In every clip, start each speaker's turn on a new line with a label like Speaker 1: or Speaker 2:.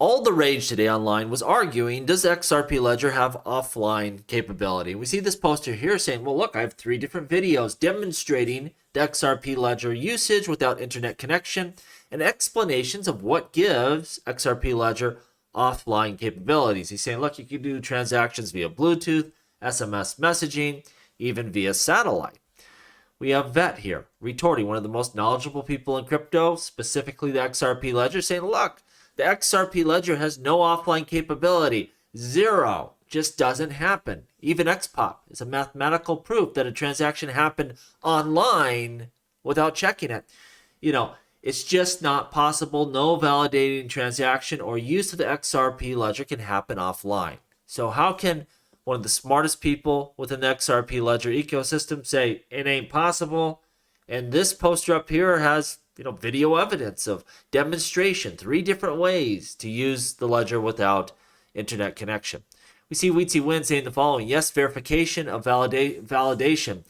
Speaker 1: All the rage today online was arguing, does XRP Ledger have offline capability? We see this poster here saying, well, look, I have 3 different videos demonstrating the XRP Ledger usage without internet connection and explanations of what gives XRP Ledger offline capabilities. He's saying, look, you can do transactions via Bluetooth, SMS messaging, even via satellite. We have Vet here, retorting, one of the most knowledgeable people in crypto, specifically the XRP Ledger, saying, look, the XRP Ledger has no offline capability. Zero. Just doesn't happen. Even XPOP is a mathematical proof that a transaction happened online without checking it. It's just not possible. No validating transaction or use of the XRP Ledger can happen offline. So how can one of the smartest people within the XRP Ledger ecosystem say it ain't possible? And this poster up here has video evidence of demonstration, 3 different ways to use the ledger without internet connection. We see Weezy Win saying the following: yes, verification of validation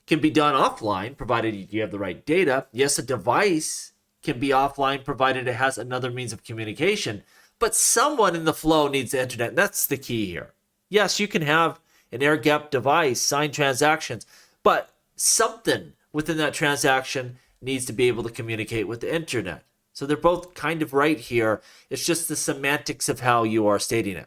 Speaker 1: can be done offline, provided you have the right data. Yes, a device can be offline, provided it has another means of communication. But someone in the flow needs the internet, and that's the key here. Yes, you can have an air-gapped device, sign transactions, but something within that transaction needs to be able to communicate with the internet. So they're both kind of right here. It's just the semantics of how you are stating it.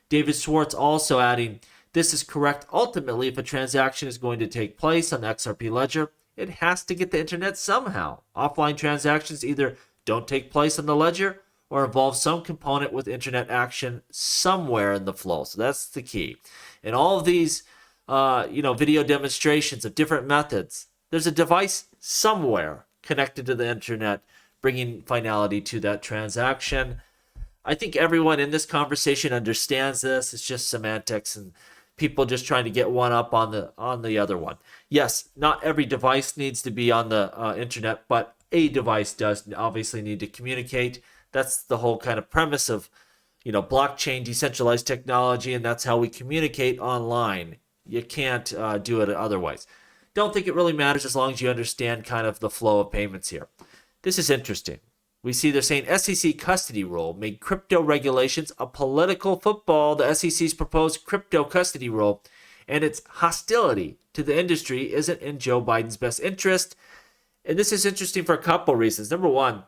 Speaker 1: David Schwartz also adding, this is correct. Ultimately, if a transaction is going to take place on the XRP Ledger, it has to get the internet somehow. Offline transactions either don't take place on the ledger or involve some component with internet action somewhere in the flow. So that's the key. And all of these, video demonstrations of different methods, there's a device somewhere connected to the internet, bringing finality to that transaction. I think everyone in this conversation understands this. It's just semantics and people just trying to get one up on the other one. Yes, not every device needs to be on the internet, but a device does obviously need to communicate. That's the whole kind of premise of, blockchain, decentralized technology, and that's how we communicate online. You can't do it otherwise. Don't think it really matters as long as you understand kind of the flow of payments here. This is interesting. We see they're saying SEC custody rule made crypto regulations a political football. The SEC's proposed crypto custody rule and its hostility to the industry isn't in Joe Biden's best interest. And this is interesting for a couple reasons. Number one,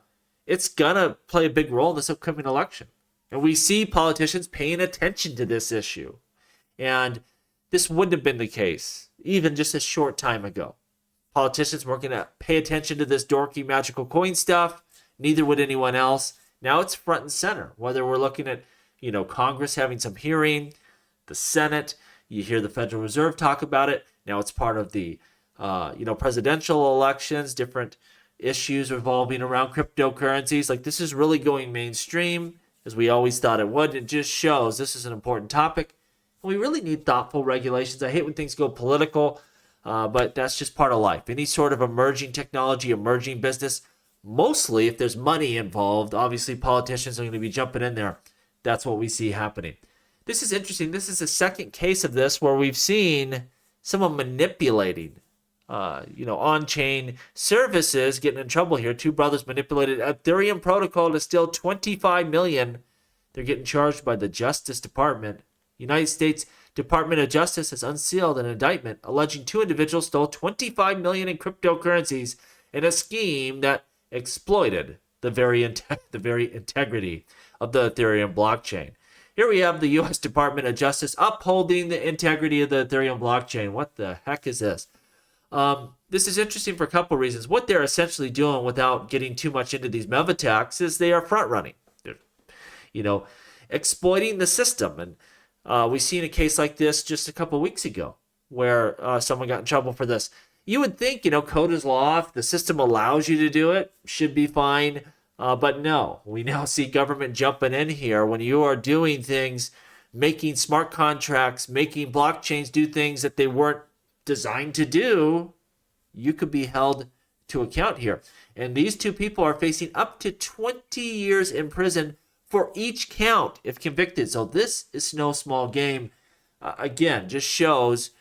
Speaker 1: it's going to play a big role in this upcoming election. And we see politicians paying attention to this issue. And this wouldn't have been the case even just a short time ago. Politicians weren't going to pay attention to this dorky magical coin stuff. Neither would anyone else. Now it's front and center, whether we're looking at, Congress having some hearing, the Senate, you hear the Federal Reserve talk about it. Now it's part of the, presidential elections, different issues revolving around cryptocurrencies. Like, this is really going mainstream as we always thought it would. It just shows this is an important topic. We really need thoughtful regulations. I hate when things go political, but that's just part of life. Any sort of emerging technology, emerging business, mostly if there's money involved, obviously politicians are going to be jumping in there. That's what we see happening. This is interesting. This is the second case of this where we've seen someone manipulating, on-chain services, getting in trouble here. 2 brothers manipulated Ethereum protocol to steal $25 million. They're getting charged by the Justice Department. United States Department of Justice has unsealed an indictment alleging 2 individuals stole $25 million in cryptocurrencies in a scheme that exploited the very integrity of the Ethereum blockchain. Here we have the U.S. Department of Justice upholding the integrity of the Ethereum blockchain. What the heck is this? This is interesting for a couple reasons. What they're essentially doing, without getting too much into these MEV attacks, is they are front running. They're, exploiting the system. And we seen a case like this just a couple weeks ago where someone got in trouble for this. You would think, code is law. If the system allows you to do it, should be fine. But no, we now see government jumping in here when you are doing things, making smart contracts, making blockchains do things that they weren't designed to do. You could be held to account here. And these 2 people are facing up to 20 years in prison for each count if convicted. So this is no small game. Again, just shows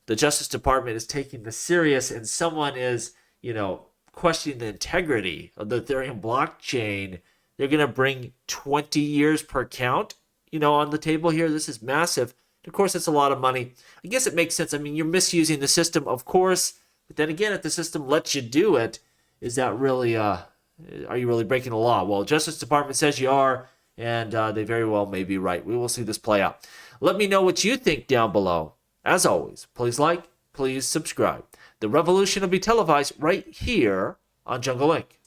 Speaker 1: the Justice Department is taking this serious, and someone is, questioning the integrity of the Ethereum blockchain. they're going to bring 20 years per count, on the table here. This is massive. Of course, it's a lot of money. I guess it makes sense. I mean, you're misusing the system, of course. But then again, if the system lets you do it, is that really, are you really breaking the law? Well, Justice Department says you are, and they very well may be right. We will see this play out. Let me know what you think down below. As always, please like, please subscribe. The revolution will be televised right here on Jungle Link.